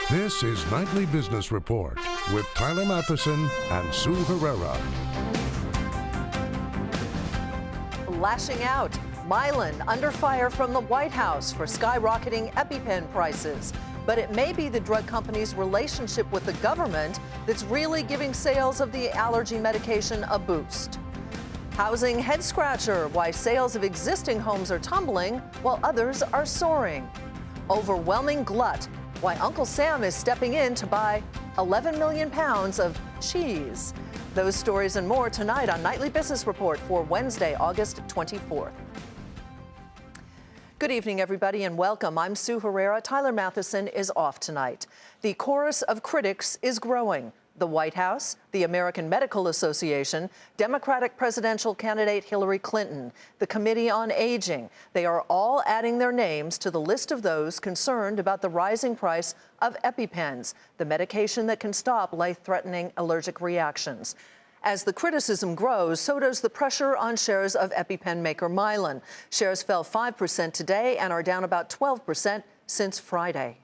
This is Nightly Business Report with Tyler Matheson and Sue Herrera. Lashing out. Mylan under fire from the White House for skyrocketing EpiPen prices. But it may be the drug company's relationship with the government that's really giving sales of the allergy medication a boost. Housing head scratcher, why sales of existing homes are tumbling while others are soaring. Overwhelming glut, why Uncle Sam is stepping in to buy 11 million pounds of cheese. Those stories and more tonight on Nightly Business Report for Wednesday, August 24th. Good evening, everybody, and welcome. I'm Sue Herrera. Tyler Matheson is off tonight. The chorus of critics is growing. The White House, the American Medical Association, Democratic presidential candidate Hillary Clinton, the Committee on Aging. They are all adding their names to the list of those concerned about the rising price of EpiPens, the medication that can stop life-threatening allergic reactions. As the criticism grows, so does the pressure on shares of EpiPen maker Mylan. Shares fell 5% today and are down about 12% since Friday.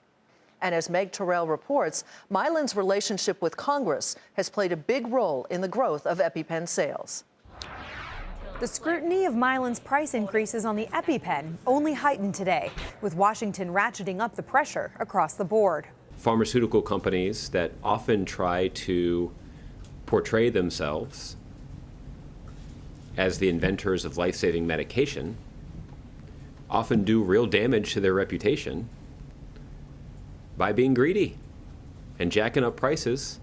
And as Meg Terrell reports, Mylan's relationship with Congress has played a big role in the growth of EpiPen sales. The scrutiny of Mylan's price increases on the EpiPen only heightened today, with Washington ratcheting up the pressure across the board. Pharmaceutical companies that often try to portray themselves as the inventors of life-saving medication often do real damage to their reputation by being greedy and jacking up prices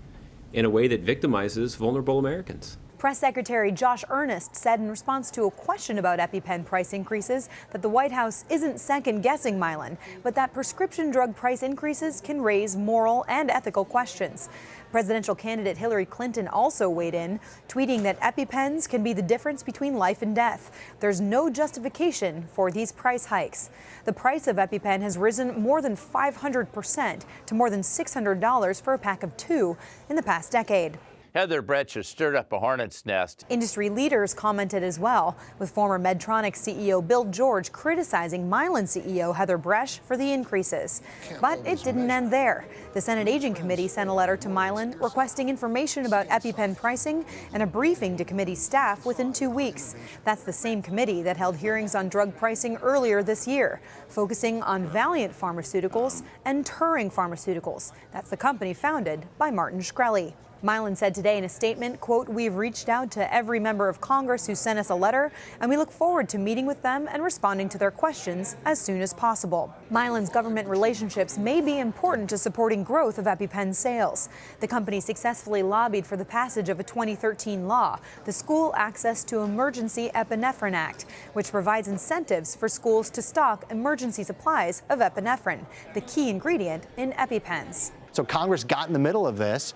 in a way that victimizes vulnerable Americans. Press Secretary Josh Earnest said in response to a question about EpiPen price increases that the White House isn't second-guessing Mylan, but that prescription drug price increases can raise moral and ethical questions. Presidential candidate Hillary Clinton also weighed in, tweeting that EpiPens can be the difference between life and death. There's no justification for these price hikes. The price of EpiPen has risen more than 500% to more than $600 for a pack of 2 in the past decade. Heather Brecht has stirred up a hornet's nest. Industry leaders commented as well, with former Medtronic CEO Bill George criticizing Mylan CEO Heather Brecht for the increases. But it didn't end there. The Senate Aging Committee sent a letter to Mylan requesting information about EpiPen pricing and a briefing to committee staff within 2 weeks. That's the same committee that held hearings on drug pricing earlier this year, focusing on Valiant Pharmaceuticals and Turing Pharmaceuticals. That's the company founded by Martin Shkreli. Mylan said today in a statement, quote, "We've reached out to every member of Congress who sent us a letter, and we look forward to meeting with them and responding to their questions as soon as possible." Mylan's government relationships may be important to supporting growth of EpiPen sales. The company successfully lobbied for the passage of a 2013 law, the School Access to Emergency Epinephrine Act, which provides incentives for schools to stock emergency supplies of epinephrine, the key ingredient in EpiPens. So Congress got in the middle of this,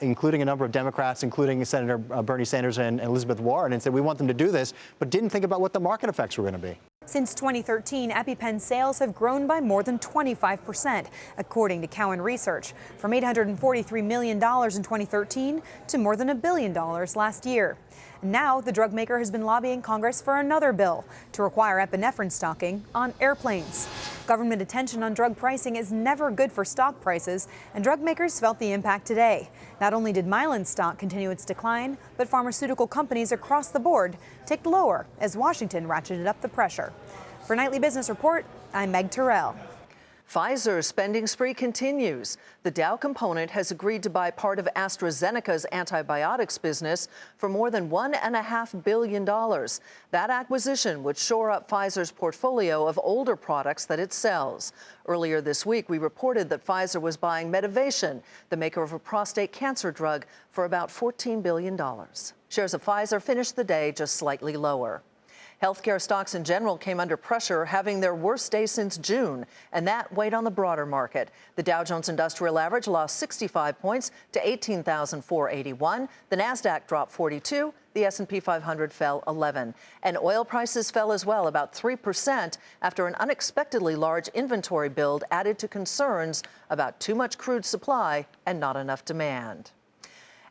including a number of Democrats, including Senator Bernie Sanders and Elizabeth Warren, and said we want them to do this, but didn't think about what the market effects were going to be. Since 2013, EpiPen sales have grown by more than 25%, according to Cowen Research, from $843 million in 2013 to more than $1 billion last year. Now, the drug maker has been lobbying Congress for another bill to require epinephrine stocking on airplanes. Government attention on drug pricing is never good for stock prices, and drug makers felt the impact today. Not only did Mylan's stock continue its decline, but pharmaceutical companies across the board ticked lower as Washington ratcheted up the pressure. For Nightly Business Report, I'm Meg Terrell. Pfizer's spending spree continues. The Dow component has agreed to buy part of AstraZeneca's antibiotics business for more than $1.5 billion. That acquisition would shore up Pfizer's portfolio of older products that it sells. Earlier this week, we reported that Pfizer was buying Medivation, the maker of a prostate cancer drug, for about $14 billion. Shares of Pfizer finished the day just slightly lower. Healthcare stocks in general came under pressure, having their worst day since June, and that weighed on the broader market. The Dow Jones Industrial Average lost 65 points to 18,481. The Nasdaq dropped 42. The S&P 500 fell 11. And oil prices fell as well, about 3%, after an unexpectedly large inventory build added to concerns about too much crude supply and not enough demand.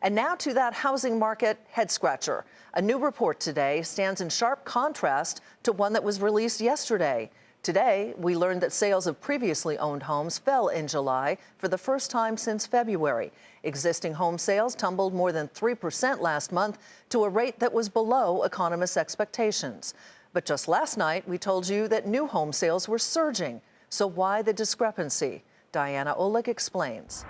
And now to that housing market head-scratcher. A new report today stands in sharp contrast to one that was released yesterday. Today, we learned that sales of previously owned homes fell in July for the first time since February. Existing home sales tumbled more than 3% last month to a rate that was below economists' expectations. But just last night, we told you that new home sales were surging. So why the discrepancy? Diana Olick explains.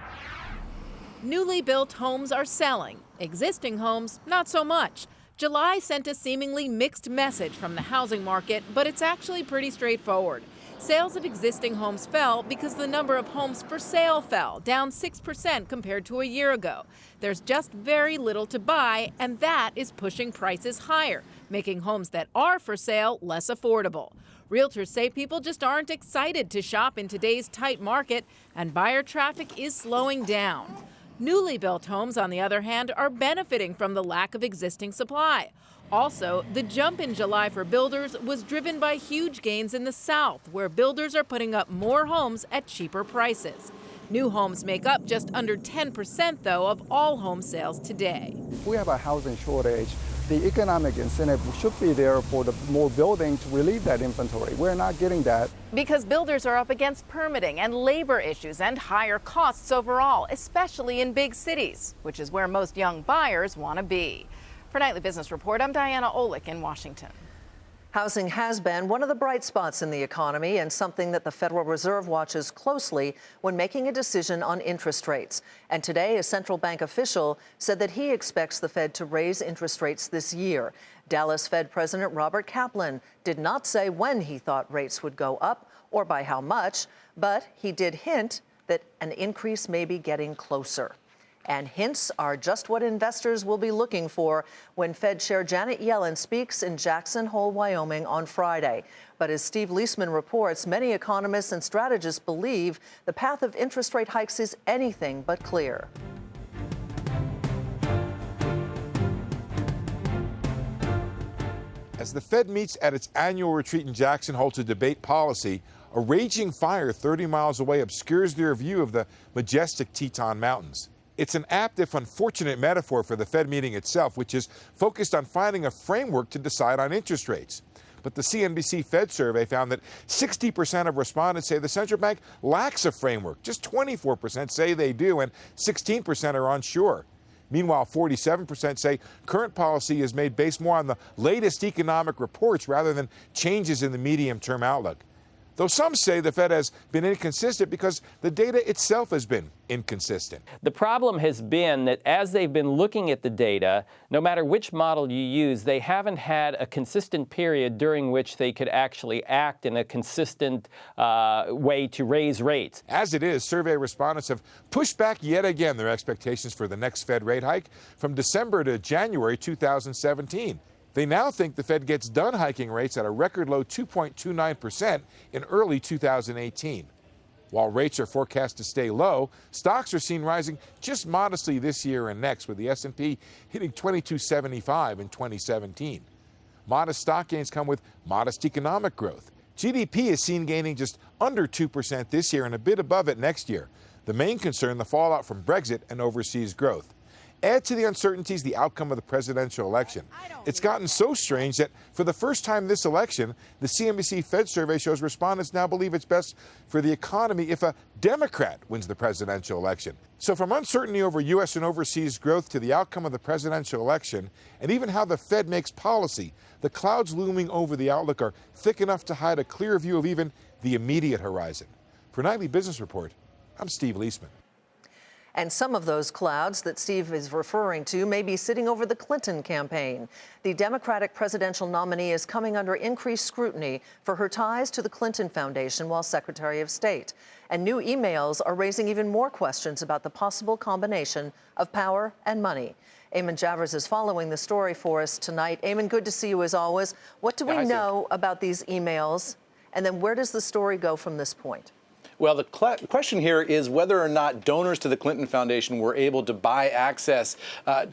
Newly built homes are selling. Existing homes, not so much. July sent a seemingly mixed message from the housing market, but it's actually pretty straightforward. Sales of existing homes fell because the number of homes for sale fell, down 6% compared to a year ago. There's just very little to buy, and that is pushing prices higher, making homes that are for sale less affordable. Realtors say people just aren't excited to shop in today's tight market, and buyer traffic is slowing down. Newly built homes, on the other hand, are benefiting from the lack of existing supply. Also, the jump in July for builders was driven by huge gains in the South, where builders are putting up more homes at cheaper prices. New homes make up just under 10%, though, of all home sales today. We have a housing shortage. The economic incentive should be there for the more building to relieve that inventory. We're not getting that. Because builders are up against permitting and labor issues and higher costs overall, especially in big cities, which is where most young buyers want to be. For Nightly Business Report, I'm Diana Olick in Washington. Housing has been one of the bright spots in the economy and something that the Federal Reserve watches closely when making a decision on interest rates. And today, a central bank official said that he expects the Fed to raise interest rates this year. Dallas Fed President Robert Kaplan did not say when he thought rates would go up or by how much, but he did hint that an increase may be getting closer. And hints are just what investors will be looking for when Fed Chair Janet Yellen speaks in Jackson Hole, Wyoming on Friday. But as Steve Leisman reports, many economists and strategists believe the path of interest rate hikes is anything but clear. As the Fed meets at its annual retreat in Jackson Hole to debate policy, a raging fire 30 miles away obscures their view of the majestic Teton Mountains. It's an apt, if unfortunate, metaphor for the Fed meeting itself, which is focused on finding a framework to decide on interest rates. But the CNBC Fed survey found that 60% of respondents say the central bank lacks a framework. Just 24% say they do, and 16% are unsure. Meanwhile, 47% say current policy is made based more on the latest economic reports rather than changes in the medium-term outlook. Though some say the Fed has been inconsistent because the data itself has been inconsistent. The problem has been that as they've been looking at the data, no matter which model you use, they haven't had a consistent period during which they could actually act in a consistent way to raise rates. As it is, survey respondents have pushed back yet again their expectations for the next Fed rate hike from December to January 2017. They now think the Fed gets done hiking rates at a record low 2.29% in early 2018. While rates are forecast to stay low, stocks are seen rising just modestly this year and next, with the S&P hitting 2275 in 2017. Modest stock gains come with modest economic growth. GDP is seen gaining just under 2% this year and a bit above it next year. The main concern, the fallout from Brexit and overseas growth. Add to the uncertainties the outcome of the presidential election. It's gotten so strange that for the first time this election, the CNBC Fed survey shows respondents now believe it's best for the economy if a Democrat wins the presidential election. So from uncertainty over U.S. and overseas growth to the outcome of the presidential election, and even how the Fed makes policy, the clouds looming over the outlook are thick enough to hide a clear view of even the immediate horizon. For Nightly Business Report, I'm Steve Leisman. And some of those clouds that Steve is referring to may be sitting over the Clinton campaign. The Democratic presidential nominee is coming under increased scrutiny for her ties to the Clinton Foundation while Secretary of State. And new emails are raising even more questions about the possible combination of power and money. Eamon Javers is following the story for us tonight. Eamon, good to see you as always. What do we know about these emails? And then where does the story go from this point? Well, the question here is whether or not donors to the Clinton Foundation were able to buy access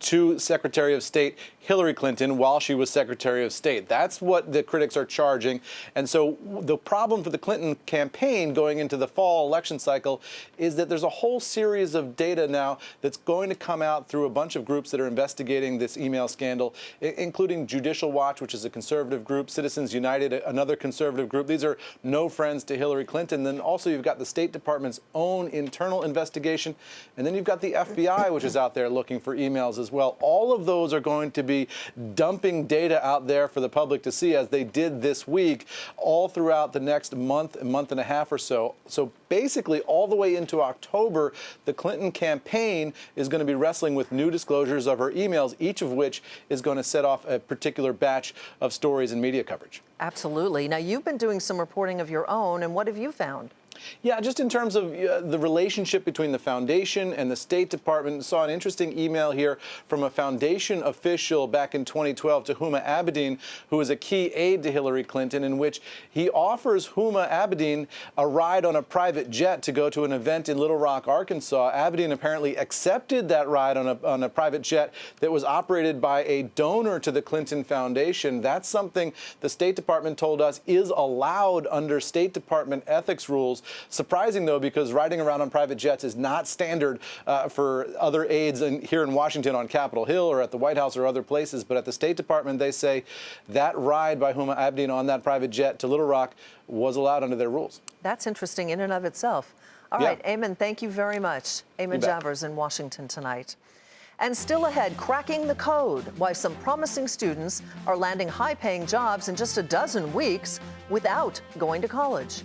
to Secretary of State Hillary Clinton while she was Secretary of State. That's what the critics are charging. And so the problem for the Clinton campaign going into the fall election cycle is that there's a whole series of data now that's going to come out through a bunch of groups that are investigating this email scandal, including Judicial Watch, which is a conservative group, Citizens United, another conservative group. These are no friends to Hillary Clinton. Then also you've got the State Department's own internal investigation, and then you've got the FBI, which is out there looking for emails as well. All of those are going to be dumping data out there for the public to see, as they did this week, all throughout the next month and a half or so. So basically, all the way into October, the Clinton campaign is going to be wrestling with new disclosures of her emails, each of which is going to set off a particular batch of stories and media coverage. Absolutely. Now, you've been doing some reporting of your own, and what have you found? Yeah, just in terms of the relationship between the foundation and the State Department, saw an interesting email here from a foundation official back in 2012 to Huma Abedin, who is a key aide to Hillary Clinton, in which he offers Huma Abedin a ride on a private jet to go to an event in Little Rock, Arkansas. Abedin apparently accepted that ride on a private jet that was operated by a donor to the Clinton Foundation. That's something the State Department told us is allowed under State Department ethics rules. Surprising, though, because riding around on private jets is not standard for other aides here in Washington on Capitol Hill or at the White House or other places. But at the State Department, they say that ride by Huma Abedin on that private jet to Little Rock was allowed under their rules. That's interesting in and of itself. All right, Eamon, thank you very much. Eamon Javers in Washington tonight. And still ahead, cracking the code, why some promising students are landing high-paying jobs in just a dozen weeks without going to college.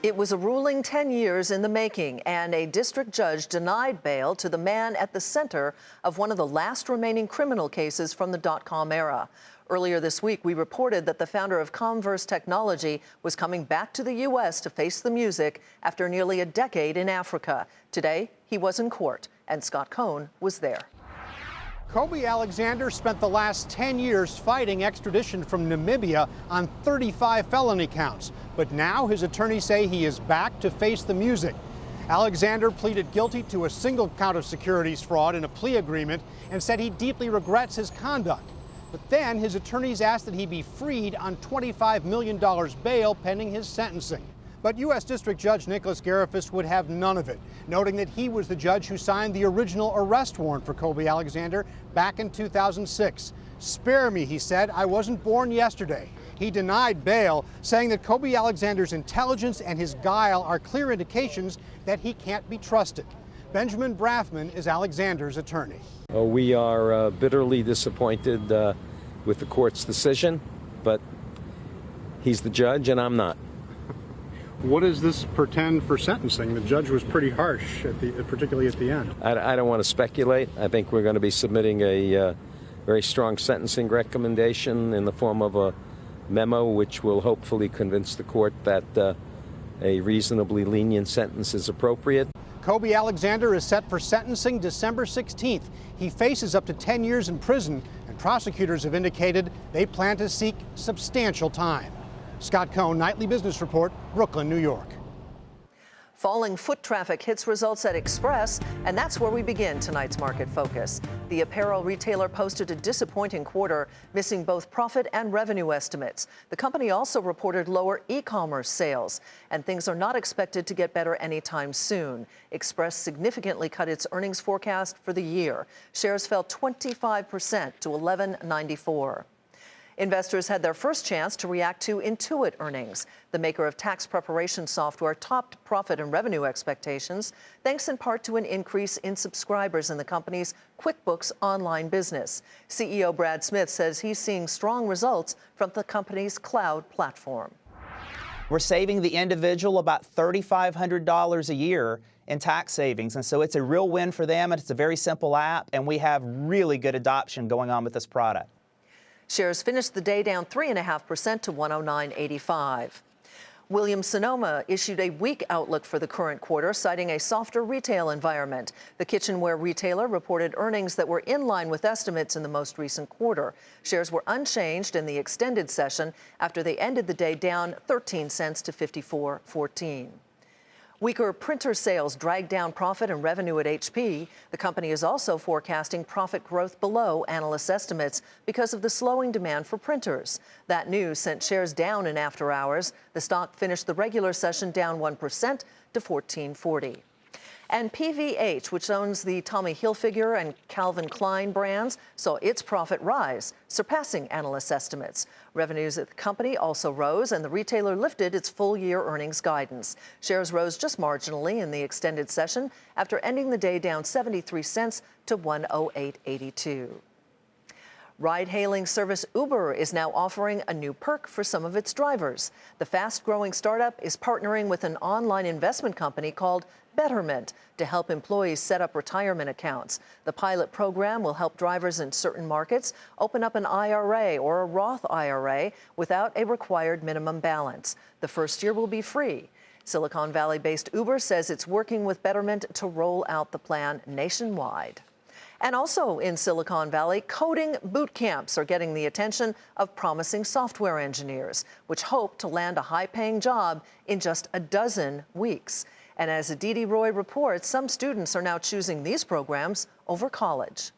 It was a ruling 10 years in the making, and a district judge denied bail to the man at the center of one of the last remaining criminal cases from the Dotcom era. Earlier this week, we reported that the founder of Comverse Technology was coming back to the U.S. to face the music after nearly a decade in Africa. Today, he was in court, and Scott Cohn was there. Kobe Alexander spent the last 10 years fighting extradition from Namibia on 35 felony counts. But now his attorneys say he is back to face the music. Alexander pleaded guilty to a single count of securities fraud in a plea agreement and said he deeply regrets his conduct. But then his attorneys asked that he be freed on $25 million bail pending his sentencing. But U.S. District Judge Nicholas Garifas would have none of it, noting that he was the judge who signed the original arrest warrant for Kobe Alexander back in 2006. "Spare me," he said, "I wasn't born yesterday." He denied bail, saying that Kobe Alexander's intelligence and his guile are clear indications that he can't be trusted. Benjamin Braffman is Alexander's attorney. We are bitterly disappointed with the court's decision, but he's the judge and I'm not. What does this portend for sentencing? The judge was pretty harsh, particularly at the end. I don't want to speculate. I think we're going to be submitting a very strong sentencing recommendation in the form of a memo, which will hopefully convince the court that a reasonably lenient sentence is appropriate. Kobe Alexander is set for sentencing December 16th. He faces up to 10 years in prison, and prosecutors have indicated they plan to seek substantial time. Scott Cohn, Nightly Business Report, Brooklyn, New York. Falling foot traffic hits results at Express, and that's where we begin tonight's Market Focus. The apparel retailer posted a disappointing quarter, missing both profit and revenue estimates. The company also reported lower e-commerce sales, and things are not expected to get better anytime soon. Express significantly cut its earnings forecast for the year. Shares fell 25% to $11.94. Investors had their first chance to react to Intuit earnings. The maker of tax preparation software topped profit and revenue expectations, thanks in part to an increase in subscribers in the company's QuickBooks online business. CEO Brad Smith says he's seeing strong results from the company's cloud platform. We're saving the individual about $3,500 a year, in tax savings. And so it's a real win for them, and it's a very simple app, and we have really good adoption going on with this product. Shares finished the day down 3.5% to 109.85. Williams-Sonoma issued a weak outlook for the current quarter, citing a softer retail environment. The kitchenware retailer reported earnings that were in line with estimates in the most recent quarter. Shares were unchanged in the extended session after they ended the day down 13 cents to 54.14. Weaker printer sales dragged down profit and revenue at HP. The company is also forecasting profit growth below analyst estimates because of the slowing demand for printers. That news sent shares down in after hours. The stock finished the regular session down 1% to $14.40. And PVH, which owns the Tommy Hilfiger and Calvin Klein brands, saw its profit rise, surpassing analyst estimates. Revenues at the company also rose, and the retailer lifted its full-year earnings guidance. Shares rose just marginally in the extended session after ending the day down 73 cents to 108.82. Ride-hailing service Uber is now offering a new perk for some of its drivers. The fast-growing startup is partnering with an online investment company called Betterment to help employees set up retirement accounts. The pilot program will help drivers in certain markets open up an IRA or a Roth IRA without a required minimum balance. The first year will be free. Silicon Valley-based Uber says it's working with Betterment to roll out the plan nationwide. And also in Silicon Valley, coding boot camps are getting the attention of promising software engineers, which hope to land a high-paying job in just a dozen weeks. And as Aditi Roy reports, some students are now choosing these programs over college.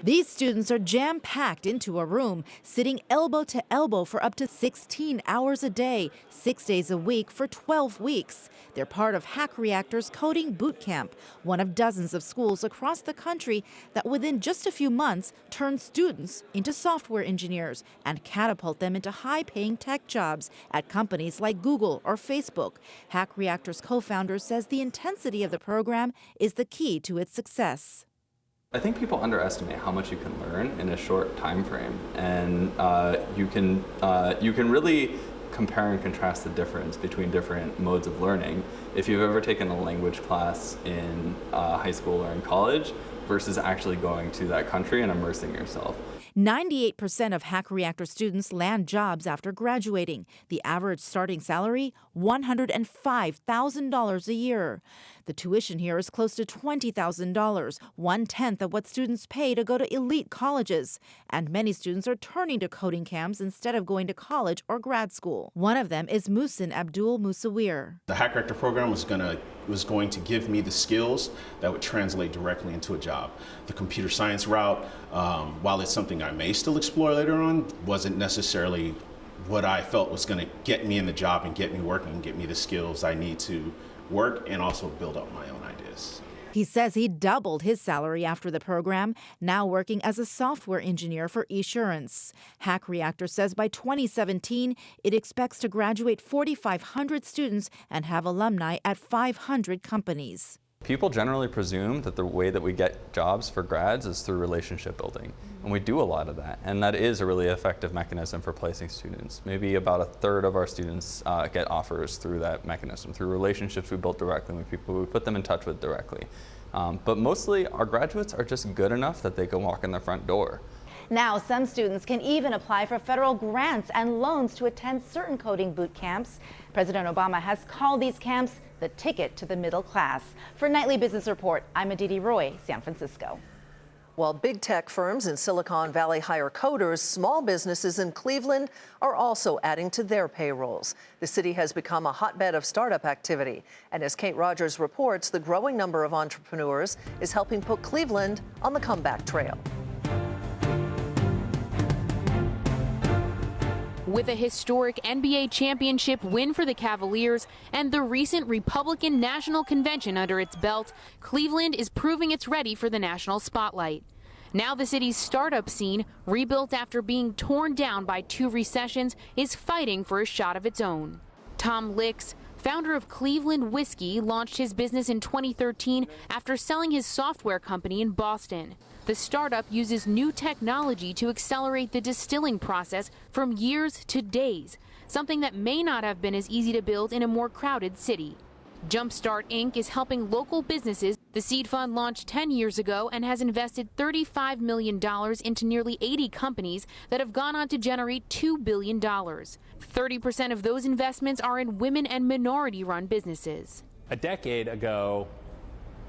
These students are jam-packed into a room, sitting elbow to elbow for up to 16 hours a day, 6 days a week for 12 weeks. They're part of Hack Reactor's Coding Boot Camp, one of dozens of schools across the country that within just a few months turn students into software engineers and catapult them into high-paying tech jobs at companies like Google or Facebook. Hack Reactor's co-founder says the intensity of the program is the key to its success. I think people underestimate how much you can learn in a short time frame, and you can really compare and contrast the difference between different modes of learning. If you've ever taken a language class in high school or in college versus actually going to that country and immersing yourself. 98% of Hack Reactor students land jobs after graduating. The average starting salary, $105,000 a year. The tuition here is close to $20,000, 1/10 of what students pay to go to elite colleges. And many students are turning to coding camps instead of going to college or grad school. One of them is Musin Abdul Musawir. The Hack Reactor program was going to give me the skills that would translate directly into a job. The computer science route, while it's something I may still explore later on, wasn't necessarily what I felt was going to get me in the job and get me working and get me the skills I need to work and also build up my own ideas. He says he doubled his salary after the program, now working as a software engineer for Esurance. Hack Reactor says by 2017, it expects to graduate 4,500 students and have alumni at 500 companies. People generally presume that the way that we get jobs for grads is through relationship building. And we do a lot of that. And that is a really effective mechanism for placing students. Maybe about a third of our students get offers through that mechanism, through relationships we built directly with people we put them in touch with directly. But mostly our graduates are just good enough that they can walk in the front door. Now, some students can even apply for federal grants and loans to attend certain coding boot camps. President Obama has called these camps the ticket to the middle class. For Nightly Business Report, I'm Aditi Roy, San Francisco. While big tech firms in Silicon Valley hire coders, small businesses in Cleveland are also adding to their payrolls. The city has become a hotbed of startup activity. And as Kate Rogers reports, the growing number of entrepreneurs is helping put Cleveland on the comeback trail. With a historic NBA championship win for the Cavaliers and the recent Republican National Convention under its belt, Cleveland is proving it's ready for the national spotlight. Now the city's startup scene, rebuilt after being torn down by 2 recessions, is fighting for a shot of its own. Tom Licks, founder of Cleveland Whiskey, launched his business in 2013 after selling his software company in Boston. The startup uses new technology to accelerate the distilling process from years to days, something that may not have been as easy to build in a more crowded city. Jumpstart Inc. is helping local businesses. The seed fund launched 10 years ago and has invested $35 million into nearly 80 companies that have gone on to generate $2 billion. 30% of those investments are in women and minority-run businesses. A decade ago,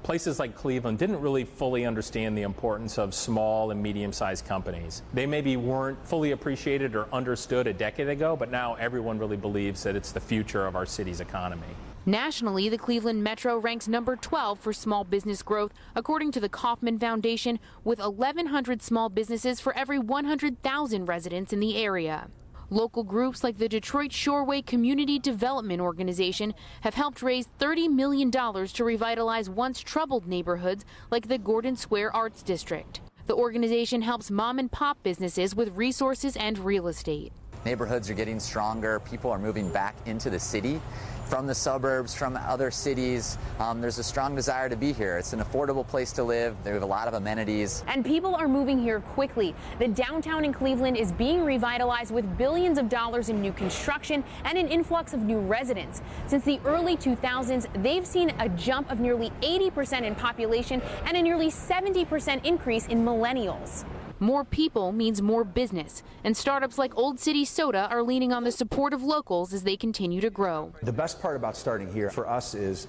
places like Cleveland didn't really fully understand the importance of small and medium-sized companies. They maybe weren't fully appreciated or understood a decade ago, but now everyone really believes that it's the future of our city's economy. Nationally, the Cleveland Metro ranks number 12 for small business growth, according to the Kauffman Foundation, with 1,100 small businesses for every 100,000 residents in the area. Local groups like the Detroit Shoreway Community Development Organization have helped raise $30 million to revitalize once troubled neighborhoods like the Gordon Square Arts District. The organization helps mom-and-pop businesses with resources and real estate. Neighborhoods are getting stronger. People are moving back into the city from the suburbs, from other cities. There's a strong desire to be here. It's an affordable place to live. They have a lot of amenities. And people are moving here quickly. The downtown in Cleveland is being revitalized with billions of dollars in new construction and an influx of new residents. Since the early 2000s, they've seen a jump of nearly 80% in population and a nearly 70% increase in millennials. More people means more business, and startups like Old City Soda are leaning on the support of locals as they continue to grow. The best part about starting here for us is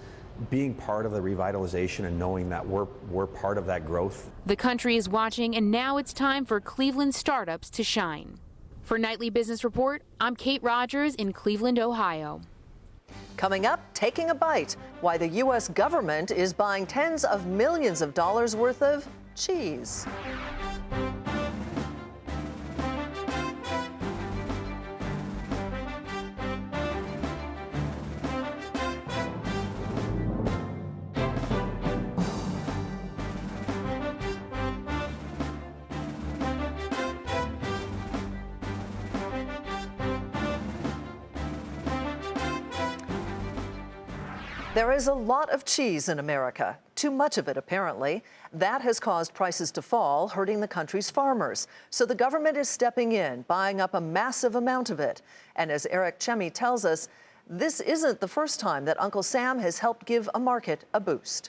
being part of the revitalization and knowing that we're part of that growth. The country is watching, and now it's time for Cleveland startups to shine. For Nightly Business Report, I'm Kate Rogers in Cleveland, Ohio. Coming up, taking a bite, why the U.S. government is buying tens of millions of dollars worth of cheese. There is a lot of cheese in America, too much of it apparently. That has caused prices to fall, hurting the country's farmers. So the government is stepping in, buying up a massive amount of it. And as Eric Chemi tells us, this isn't the first time that Uncle Sam has helped give a market a boost.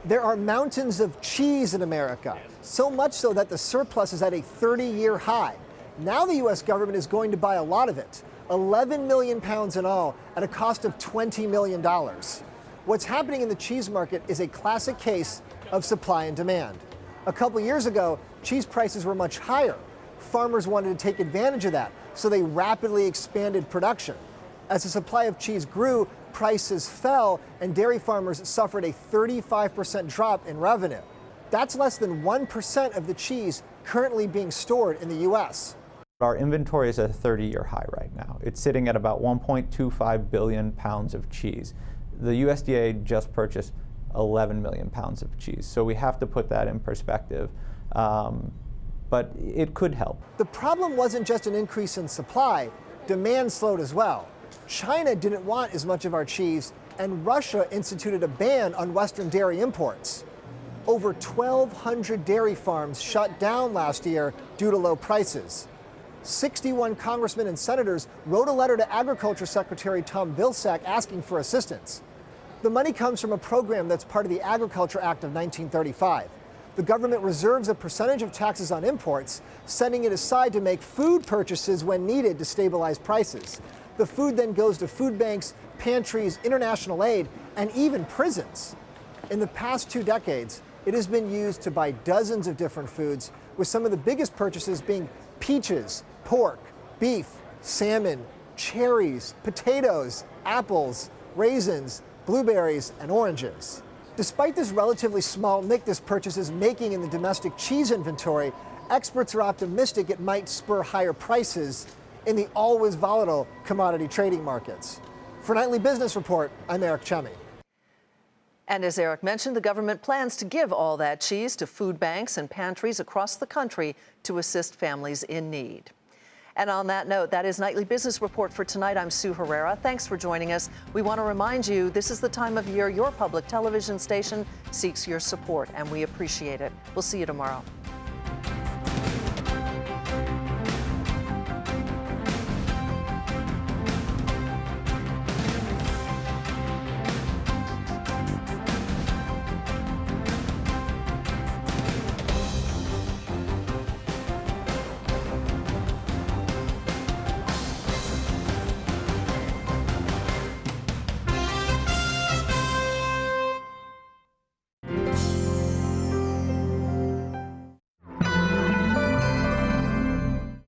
There are mountains of cheese in America, so much so that the surplus is at a 30-year high. Now the U.S. government is going to buy a lot of it. 11 million pounds in all at a cost of $20 million. What's happening in the cheese market is a classic case of supply and demand. A couple years ago, cheese prices were much higher. Farmers wanted to take advantage of that, so they rapidly expanded production. As the supply of cheese grew, prices fell, and dairy farmers suffered a 35% drop in revenue. That's less than 1% of the cheese currently being stored in the U.S. Our inventory is at a 30-year high right now. It's sitting at about 1.25 billion pounds of cheese. The USDA just purchased 11 million pounds of cheese, so we have to put that in perspective. But it could help. The problem wasn't just an increase in supply. Demand slowed as well. China didn't want as much of our cheese, and Russia instituted a ban on Western dairy imports. Over 1,200 dairy farms shut down last year due to low prices. 61 congressmen and senators wrote a letter to Agriculture Secretary Tom Vilsack asking for assistance. The money comes from a program that's part of the Agriculture Act of 1935. The government reserves a percentage of taxes on imports, setting it aside to make food purchases when needed to stabilize prices. The food then goes to food banks, pantries, international aid, and even prisons. In the past 2 decades, it has been used to buy dozens of different foods, with some of the biggest purchases being peaches, pork, beef, salmon, cherries, potatoes, apples, raisins, blueberries, and oranges. Despite this relatively small nick this purchase is making in the domestic cheese inventory, experts are optimistic it might spur higher prices in the always volatile commodity trading markets. For Nightly Business Report, I'm Eric Chemi. And as Eric mentioned, the government plans to give all that cheese to food banks and pantries across the country to assist families in need. And on that note, that is Nightly Business Report for tonight. I'm Sue Herrera. Thanks for joining us. We want to remind you this is the time of year your public television station seeks your support, and we appreciate it. We'll see you tomorrow.